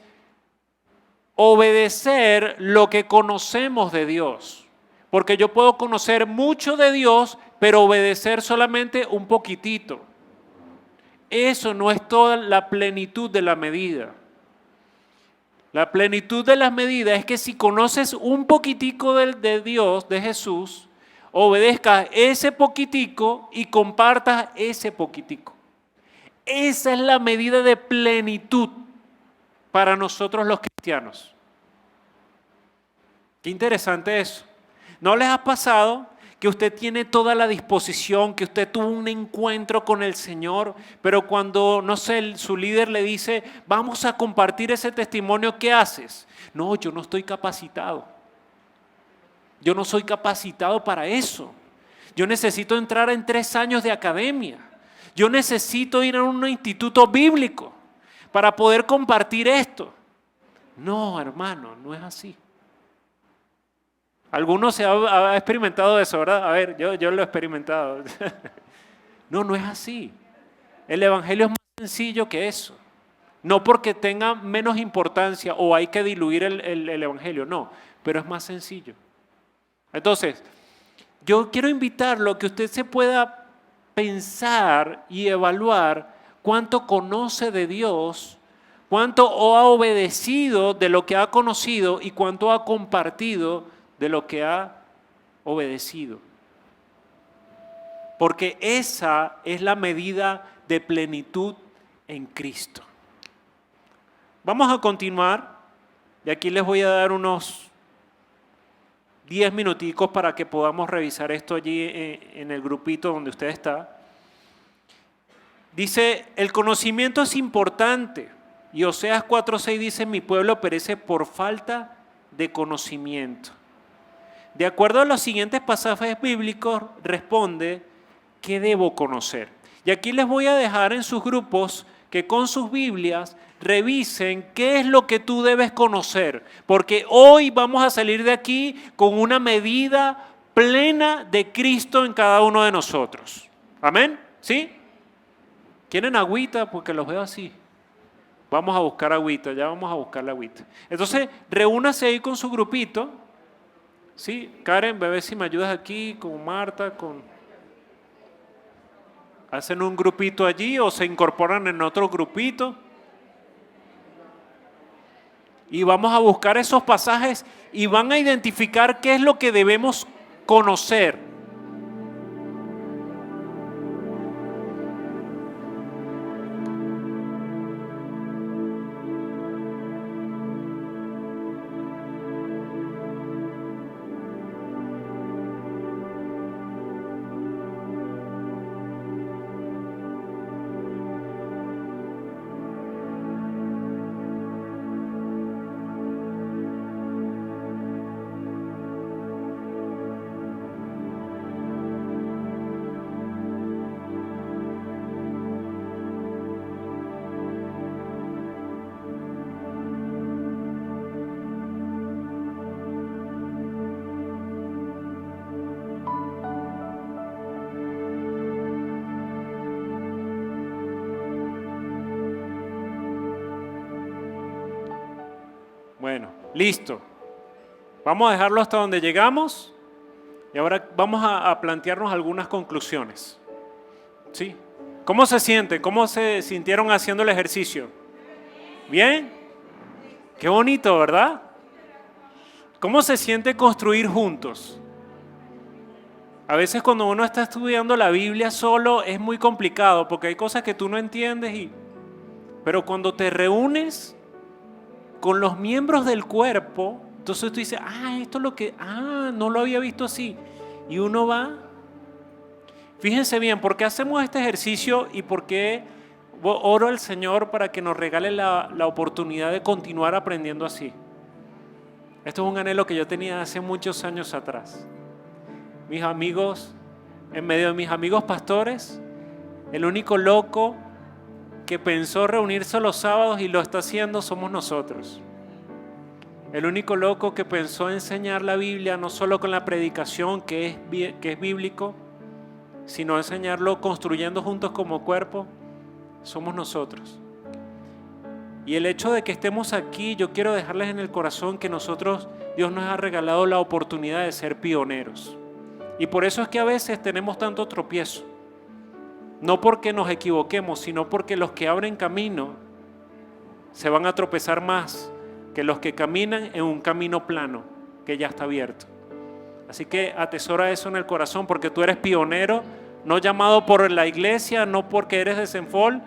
obedecer lo que conocemos de Dios. Porque yo puedo conocer mucho de Dios, pero obedecer solamente un poquitito. Eso no es toda la plenitud de la medida. La plenitud de la medida es que si conoces un poquitico de Dios, de Jesús, obedezcas ese poquitico y compartas ese poquitico. Esa es la medida de plenitud para nosotros los cristianos. Qué interesante eso. ¿No les ha pasado que usted tiene toda la disposición, que usted tuvo un encuentro con el Señor, pero cuando, no sé, su líder le dice, vamos a compartir ese testimonio, ¿qué haces? No, yo no estoy capacitado. Yo no soy capacitado para eso. Yo necesito entrar en 3 años de academia. Yo necesito ir a un instituto bíblico para poder compartir esto. No, hermano, no es así. Algunos se ha experimentado eso, ¿verdad? A ver, yo lo he experimentado. No es así. El evangelio es más sencillo que eso. No porque tenga menos importancia o hay que diluir el evangelio, no, pero es más sencillo. Entonces, yo quiero invitarlo a que usted se pueda pensar y evaluar cuánto conoce de Dios, cuánto ha obedecido de lo que ha conocido y cuánto ha compartido de lo que ha obedecido. Porque esa es la medida de plenitud en Cristo. Vamos a continuar y aquí les voy a dar unos 10 minuticos para que podamos revisar esto allí en el grupito donde usted está. Dice, el conocimiento es importante. Y Oseas 4:6 dice, mi pueblo perece por falta de conocimiento. De acuerdo a los siguientes pasajes bíblicos, responde, ¿qué debo conocer? Y aquí les voy a dejar en sus grupos que con sus Biblias revisen qué es lo que tú debes conocer, porque hoy vamos a salir de aquí con una medida plena de Cristo en cada uno de nosotros. ¿Amén? ¿Sí? ¿Quieren agüita? Porque los veo así. Vamos a buscar agüita, ya vamos a buscar la agüita. Entonces, reúnase ahí con su grupito. ¿Sí? Karen, bebé, si me ayudas aquí, con Marta, ¿hacen un grupito allí o se incorporan en otro grupito? Y vamos a buscar esos pasajes y van a identificar qué es lo que debemos conocer. Bueno, listo. Vamos a dejarlo hasta donde llegamos y ahora vamos a plantearnos algunas conclusiones. ¿Sí? ¿Cómo se sienten? ¿Cómo se sintieron haciendo el ejercicio? ¿Bien? Qué bonito, ¿verdad? ¿Cómo se siente construir juntos? A veces cuando uno está estudiando la Biblia solo es muy complicado porque hay cosas que tú no entiendes, pero cuando te reúnes con los miembros del cuerpo, entonces tú dices, esto es lo que, no lo había visto así. Y uno va, fíjense bien, ¿por qué hacemos este ejercicio y por qué oro al Señor para que nos regale la oportunidad de continuar aprendiendo así. Esto es un anhelo que yo tenía hace muchos años atrás. Mis amigos, en medio de mis amigos pastores, el único loco que pensó reunirse los sábados y lo está haciendo somos nosotros. El único loco que pensó enseñar la Biblia no solo con la predicación que es bíblico, sino enseñarlo construyendo juntos como cuerpo, somos nosotros. Y el hecho de que estemos aquí, yo quiero dejarles en el corazón que nosotros, Dios nos ha regalado la oportunidad de ser pioneros. Y por eso es que a veces tenemos tanto tropiezo. No porque nos equivoquemos, sino porque los que abren camino se van a tropezar más que los que caminan en un camino plano que ya está abierto. Así que atesora eso en el corazón, porque tú eres pionero, no llamado por la iglesia, no porque eres de Senfol,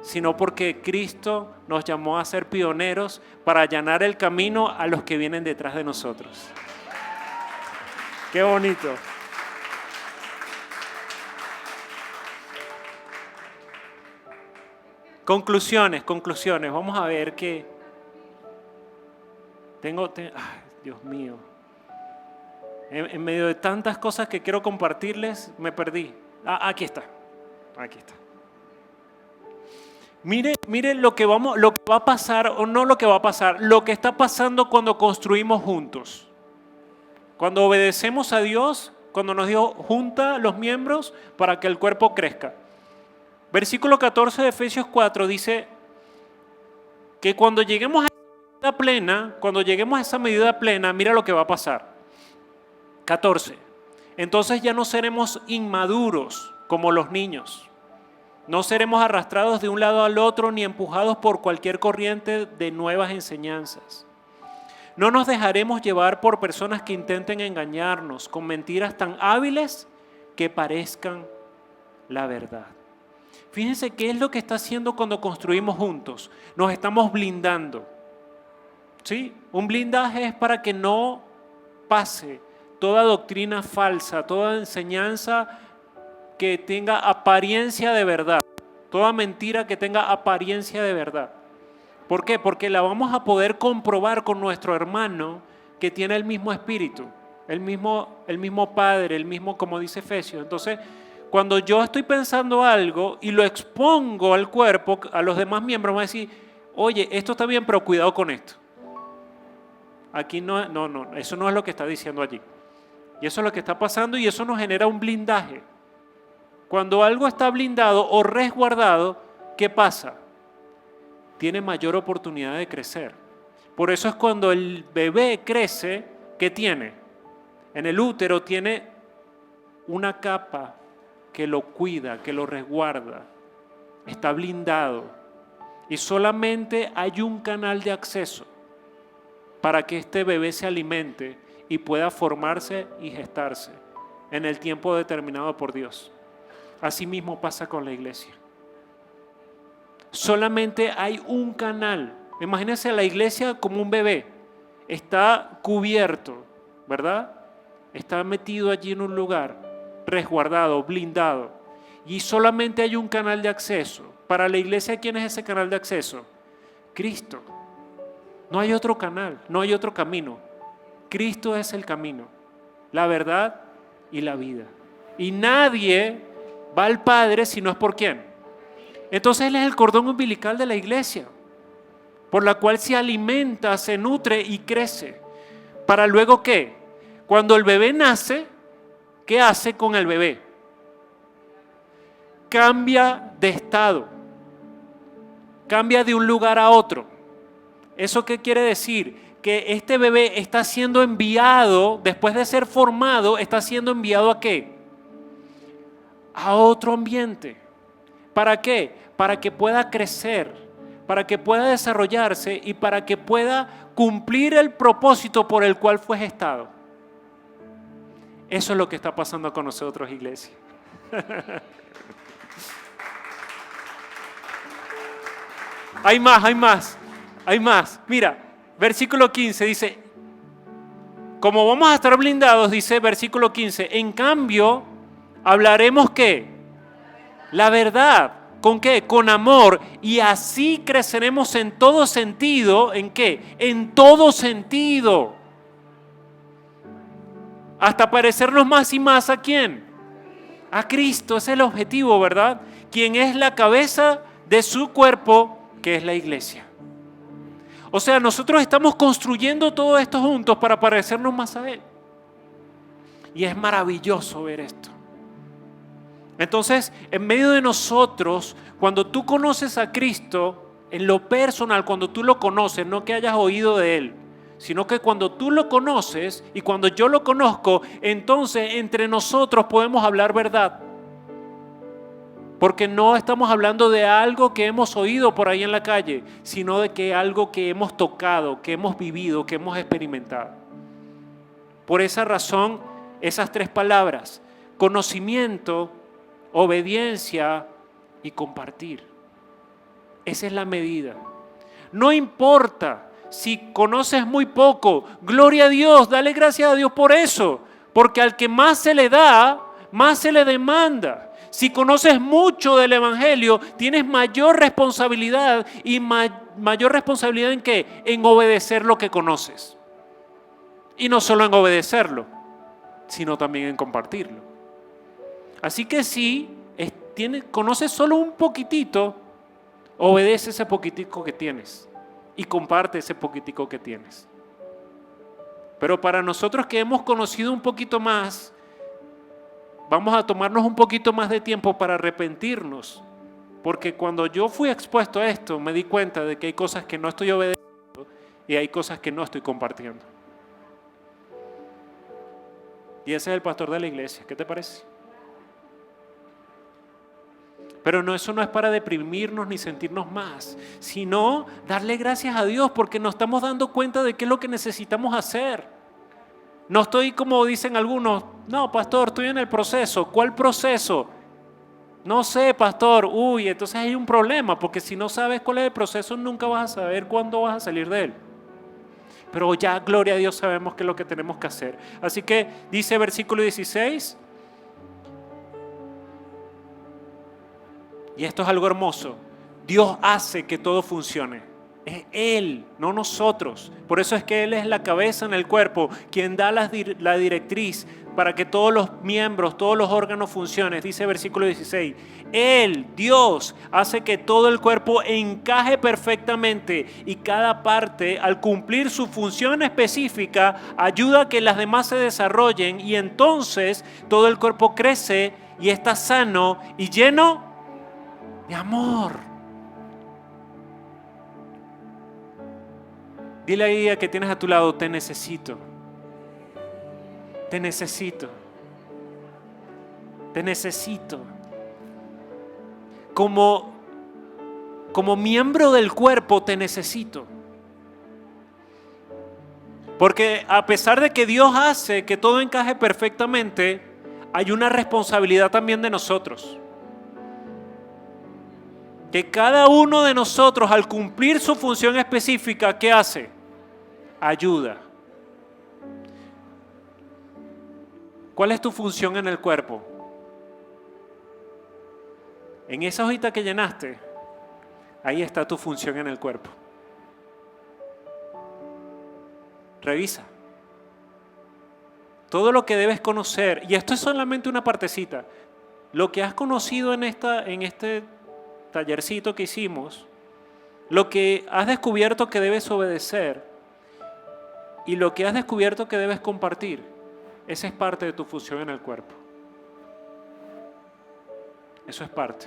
sino porque Cristo nos llamó a ser pioneros para allanar el camino a los que vienen detrás de nosotros. ¡Qué bonito! Conclusiones. Vamos a ver que ay, Dios mío. En medio de tantas cosas que quiero compartirles, me perdí. Aquí está. Mire lo que va a pasar, o no lo que va a pasar, lo que está pasando cuando construimos juntos. Cuando obedecemos a Dios, cuando nos dio junta los miembros para que el cuerpo crezca. Versículo 14 de Efesios 4 dice que cuando lleguemos a esa medida plena, mira lo que va a pasar. 14. Entonces ya no seremos inmaduros como los niños. No seremos arrastrados de un lado al otro ni empujados por cualquier corriente de nuevas enseñanzas. No nos dejaremos llevar por personas que intenten engañarnos con mentiras tan hábiles que parezcan la verdad. Fíjense qué es lo que está haciendo cuando construimos juntos. Nos estamos blindando. ¿Sí? Un blindaje es para que no pase toda doctrina falsa, toda enseñanza que tenga apariencia de verdad, toda mentira que tenga apariencia de verdad. ¿Por qué? Porque la vamos a poder comprobar con nuestro hermano que tiene el mismo espíritu, el mismo Padre, el mismo, como dice Efesios. Entonces, cuando yo estoy pensando algo y lo expongo al cuerpo, a los demás miembros, van a decir, oye, esto está bien, pero cuidado con esto. Aquí no, eso no es lo que está diciendo allí. Y eso es lo que está pasando y eso nos genera un blindaje. Cuando algo está blindado o resguardado, ¿qué pasa? Tiene mayor oportunidad de crecer. Por eso es cuando el bebé crece, ¿qué tiene? En el útero tiene una capa que lo cuida, que lo resguarda. Está blindado. Y solamente hay un canal de acceso para que este bebé se alimente y pueda formarse y gestarse en el tiempo determinado por Dios. Así mismo pasa con la iglesia. Solamente hay un canal. Imagínense la iglesia como un bebé. Está cubierto, ¿verdad? Está metido allí en un lugar, resguardado, blindado. Y solamente hay un canal de acceso. Para la iglesia, ¿quién es ese canal de acceso? Cristo. No hay otro canal, no hay otro camino. Cristo es el camino, la verdad y la vida. Y nadie va al Padre si no es por quién. Entonces Él es el cordón umbilical de la iglesia, por la cual se alimenta, se nutre y crece. ¿Para luego qué? Cuando el bebé nace, ¿qué hace con el bebé? Cambia de estado, cambia de un lugar a otro. ¿Eso qué quiere decir? Que este bebé está siendo enviado, después de ser formado, está siendo enviado ¿a qué? A otro ambiente. ¿Para qué? Para que pueda crecer, para que pueda desarrollarse y para que pueda cumplir el propósito por el cual fue gestado. Eso es lo que está pasando con nosotros, iglesia. Hay más. Mira, versículo 15 dice, como vamos a estar blindados, dice versículo 15, en cambio, hablaremos ¿qué? La verdad. ¿Con qué? Con amor. Y así creceremos en todo sentido. ¿En qué? En todo sentido. Hasta parecernos más y más ¿a quién? A Cristo. Ese es el objetivo, ¿verdad? Quien es la cabeza de su cuerpo, que es la iglesia. O sea, nosotros estamos construyendo todo esto juntos para parecernos más a Él. Y es maravilloso ver esto. Entonces, en medio de nosotros, cuando tú conoces a Cristo, en lo personal, cuando tú lo conoces, no que hayas oído de Él, sino que cuando tú lo conoces y cuando yo lo conozco, entonces entre nosotros podemos hablar verdad. Porque no estamos hablando de algo que hemos oído por ahí en la calle, sino de que algo que hemos tocado, que hemos vivido, que hemos experimentado. Por esa razón, esas tres palabras: conocimiento, obediencia y compartir. Esa es la medida. No importa si conoces muy poco, gloria a Dios, dale gracias a Dios por eso, porque al que más se le da, más se le demanda. Si conoces mucho del Evangelio, tienes mayor responsabilidad. ¿Y mayor responsabilidad en qué? En obedecer lo que conoces. Y no solo en obedecerlo, sino también en compartirlo. Así que si conoces solo un poquitito, obedece ese poquitico que tienes y comparte ese poquitico que tienes. Pero para nosotros que hemos conocido un poquito más, vamos a tomarnos un poquito más de tiempo para arrepentirnos. Porque cuando yo fui expuesto a esto, me di cuenta de que hay cosas que no estoy obedeciendo y hay cosas que no estoy compartiendo. Y ese es el pastor de la iglesia. ¿Qué te parece? Pero no, eso no es para deprimirnos ni sentirnos más, sino darle gracias a Dios porque nos estamos dando cuenta de qué es lo que necesitamos hacer. No estoy como dicen algunos, no, pastor, estoy en el proceso. ¿Cuál proceso? No sé, pastor. Uy, entonces hay un problema, porque si no sabes cuál es el proceso, nunca vas a saber cuándo vas a salir de él. Pero ya, gloria a Dios, sabemos qué es lo que tenemos que hacer. Así que dice versículo 16, y esto es algo hermoso: Dios hace que todo funcione. Es Él, no nosotros. Por eso es que Él es la cabeza en el cuerpo, quien da la directriz para que todos los miembros, todos los órganos funcionen. Dice versículo 16, Él, Dios, hace que todo el cuerpo encaje perfectamente y cada parte, al cumplir su función específica, ayuda a que las demás se desarrollen y entonces todo el cuerpo crece y está sano y lleno de amor. Dile ahí a que tienes a tu lado: te necesito. Te necesito. Te necesito. Como miembro del cuerpo te necesito. Porque a pesar de que Dios hace que todo encaje perfectamente, hay una responsabilidad también de nosotros. Que cada uno de nosotros, al cumplir su función específica, ¿qué hace? Ayuda. ¿Cuál es tu función en el cuerpo? En esa hojita que llenaste, ahí está tu función en el cuerpo. Revisa. Todo lo que debes conocer, y esto es solamente una partecita, lo que has conocido en este tallercito que hicimos, lo que has descubierto que debes obedecer y lo que has descubierto que debes compartir, esa es parte de tu función en el cuerpo. Eso es parte.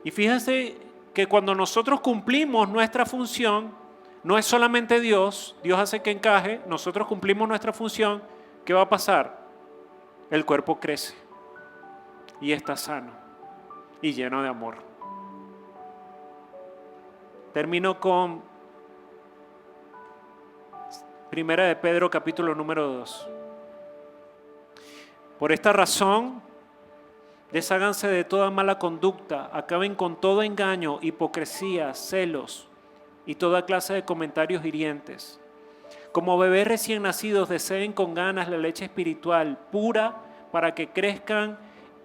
Y fíjense que cuando nosotros cumplimos nuestra función, no es solamente Dios hace que encaje, nosotros cumplimos nuestra función, ¿qué va a pasar? El cuerpo crece y está sano y lleno de amor. Termino con Primera de Pedro, capítulo número 2. Por esta razón, desháganse de toda mala conducta, acaben con todo engaño, hipocresía, celos y toda clase de comentarios hirientes. Como bebés recién nacidos, deseen con ganas la leche espiritual pura para que crezcan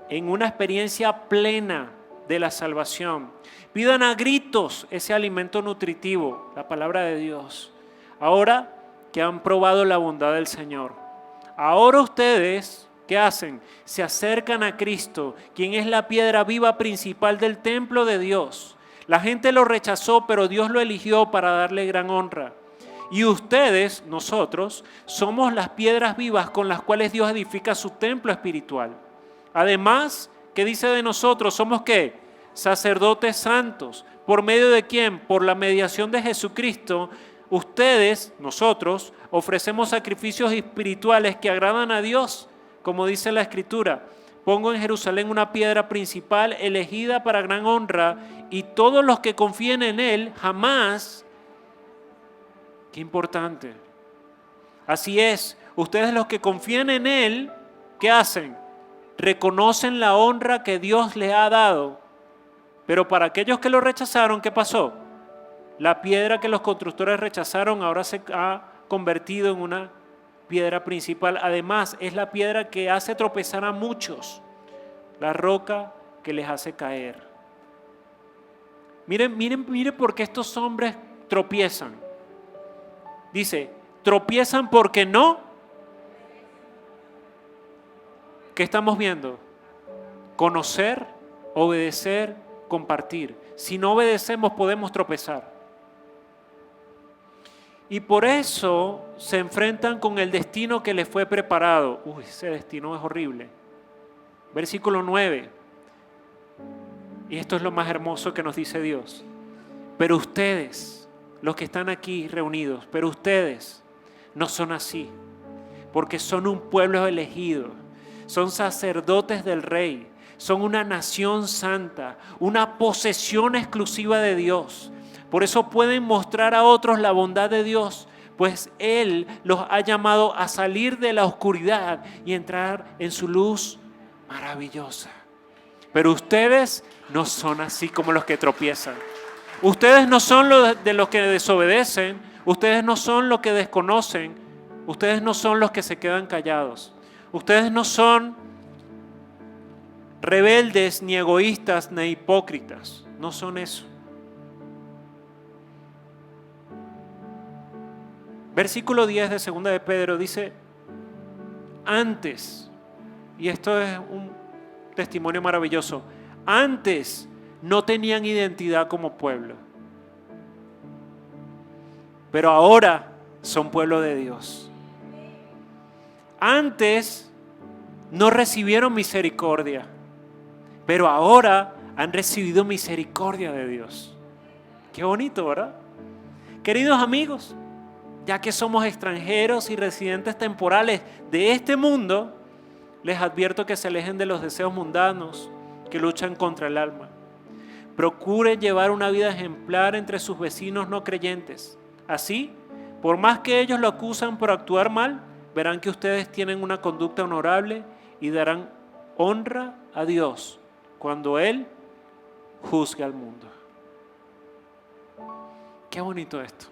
en una experiencia plena de la salvación. Pidan a gritos ese alimento nutritivo, la palabra de Dios. Ahora que han probado la bondad del Señor. Ahora ustedes, ¿qué hacen? Se acercan a Cristo, quien es la piedra viva principal del templo de Dios. La gente lo rechazó, pero Dios lo eligió para darle gran honra. Y ustedes, nosotros, somos las piedras vivas con las cuales Dios edifica su templo espiritual. Además, ¿qué dice de nosotros? ¿Somos qué? Sacerdotes santos. ¿Por medio de quién? Por la mediación de Jesucristo. Ustedes, nosotros, ofrecemos sacrificios espirituales que agradan a Dios, como dice la Escritura. Pongo en Jerusalén una piedra principal elegida para gran honra, y todos los que confíen en Él jamás... Qué importante. Así es, ustedes los que confían en Él, ¿qué hacen? Reconocen la honra que Dios les ha dado. Pero para aquellos que lo rechazaron, ¿qué pasó? La piedra que los constructores rechazaron ahora se ha convertido en una piedra principal. Además, es la piedra que hace tropezar a muchos, la roca que les hace caer. Miren por qué estos hombres tropiezan. Dice, tropiezan porque no. ¿Qué estamos viendo? Conocer, obedecer, compartir. Si no obedecemos podemos tropezar. Y por eso se enfrentan con el destino que les fue preparado. Ese destino es horrible. Versículo 9. Y esto es lo más hermoso que nos dice Dios. Pero ustedes, los que están aquí reunidos, pero ustedes no son así, porque son un pueblo elegido, son sacerdotes del Rey, son una nación santa, una posesión exclusiva de Dios. Por eso pueden mostrar a otros la bondad de Dios, pues Él los ha llamado a salir de la oscuridad y entrar en su luz maravillosa. Pero ustedes no son así como los que tropiezan. Ustedes no son de los que desobedecen, ustedes no son los que desconocen, ustedes no son los que se quedan callados. Ustedes no son rebeldes, ni egoístas, ni hipócritas. No son eso. Versículo 10 de 2 de Pedro dice, antes, y esto es un testimonio maravilloso, antes no tenían identidad como pueblo, pero ahora son pueblo de Dios. Antes no recibieron misericordia, pero ahora han recibido misericordia de Dios. Qué bonito, ¿verdad? Queridos amigos, ya que somos extranjeros y residentes temporales de este mundo, les advierto que se alejen de los deseos mundanos que luchan contra el alma. Procuren llevar una vida ejemplar entre sus vecinos no creyentes. Así, por más que ellos lo acusan por actuar mal, verán que ustedes tienen una conducta honorable y darán honra a Dios cuando Él juzgue al mundo. Qué bonito esto.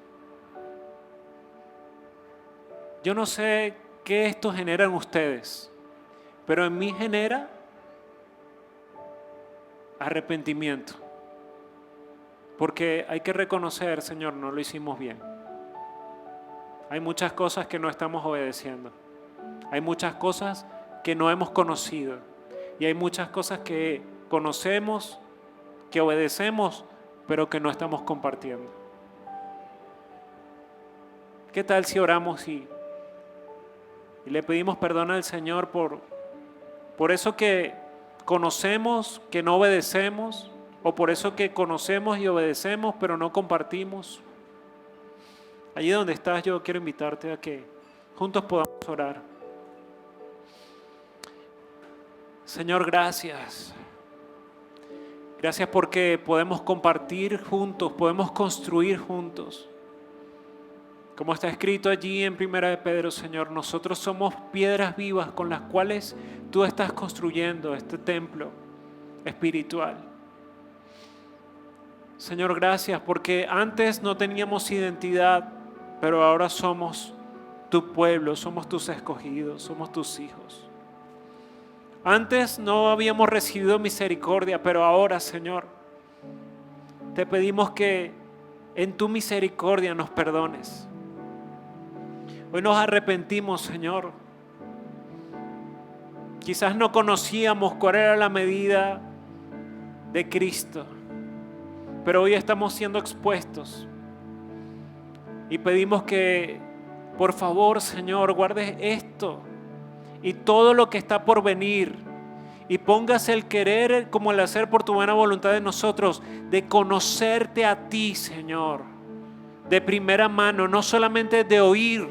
Yo no sé qué esto genera en ustedes, pero en mí genera arrepentimiento. Porque hay que reconocer, Señor, no lo hicimos bien. Hay muchas cosas que no estamos obedeciendo. Hay muchas cosas que no hemos conocido. Y hay muchas cosas que conocemos, que obedecemos, pero que no estamos compartiendo. ¿Qué tal si oramos y le pedimos perdón al Señor por eso que conocemos, que no obedecemos? O por eso que conocemos y obedecemos, pero no compartimos. Allí donde estás, yo quiero invitarte a que juntos podamos orar. Señor, gracias. Gracias porque podemos compartir juntos, podemos construir juntos. Como está escrito allí en 1 de Pedro, Señor, nosotros somos piedras vivas con las cuales tú estás construyendo este templo espiritual. Señor, gracias porque antes no teníamos identidad, pero ahora somos tu pueblo, somos tus escogidos, somos tus hijos. Antes no habíamos recibido misericordia, pero ahora, Señor, te pedimos que en tu misericordia nos perdones. Hoy nos arrepentimos, Señor. Quizás no conocíamos cuál era la medida de Cristo, pero hoy estamos siendo expuestos y pedimos que, por favor, Señor, guardes esto y todo lo que está por venir y pongas el querer como el hacer por tu buena voluntad de nosotros, de conocerte a ti, Señor, de primera mano, no solamente de oír,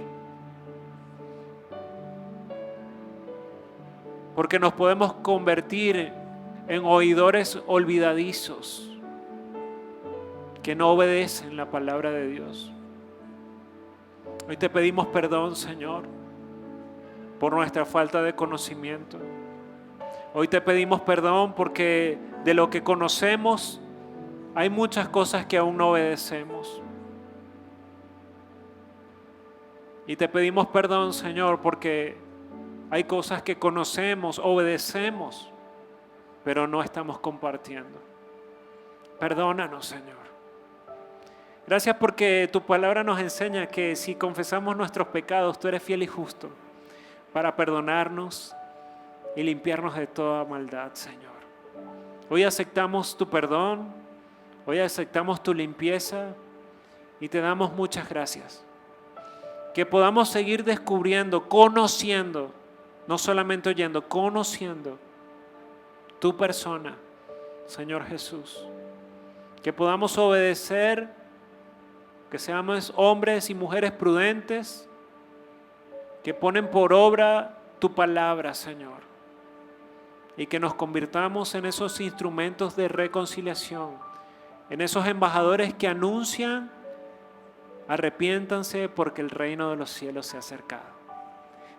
porque nos podemos convertir en oidores olvidadizos que no obedecen la palabra de Dios. Hoy te pedimos perdón, Señor, por nuestra falta de conocimiento. Hoy te pedimos perdón porque de lo que conocemos hay muchas cosas que aún no obedecemos. Y te pedimos perdón, Señor, porque hay cosas que conocemos, obedecemos, pero no estamos compartiendo. Perdónanos, Señor. Gracias porque tu palabra nos enseña que si confesamos nuestros pecados, tú eres fiel y justo para perdonarnos y limpiarnos de toda maldad, Señor. Hoy aceptamos tu perdón, hoy aceptamos tu limpieza y te damos muchas gracias. Que podamos seguir descubriendo, conociendo, no solamente oyendo, conociendo tu persona, Señor Jesús. Que podamos obedecer, que seamos hombres y mujeres prudentes, que ponen por obra tu palabra, Señor. Y que nos convirtamos en esos instrumentos de reconciliación, en esos embajadores que anuncian: arrepiéntanse porque el reino de los cielos se ha acercado.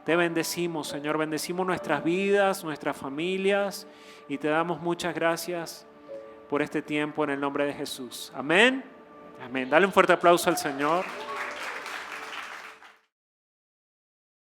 Te bendecimos, Señor, bendecimos nuestras vidas, nuestras familias y te damos muchas gracias por este tiempo en el nombre de Jesús. Amén. Amén. Dale un fuerte aplauso al Señor.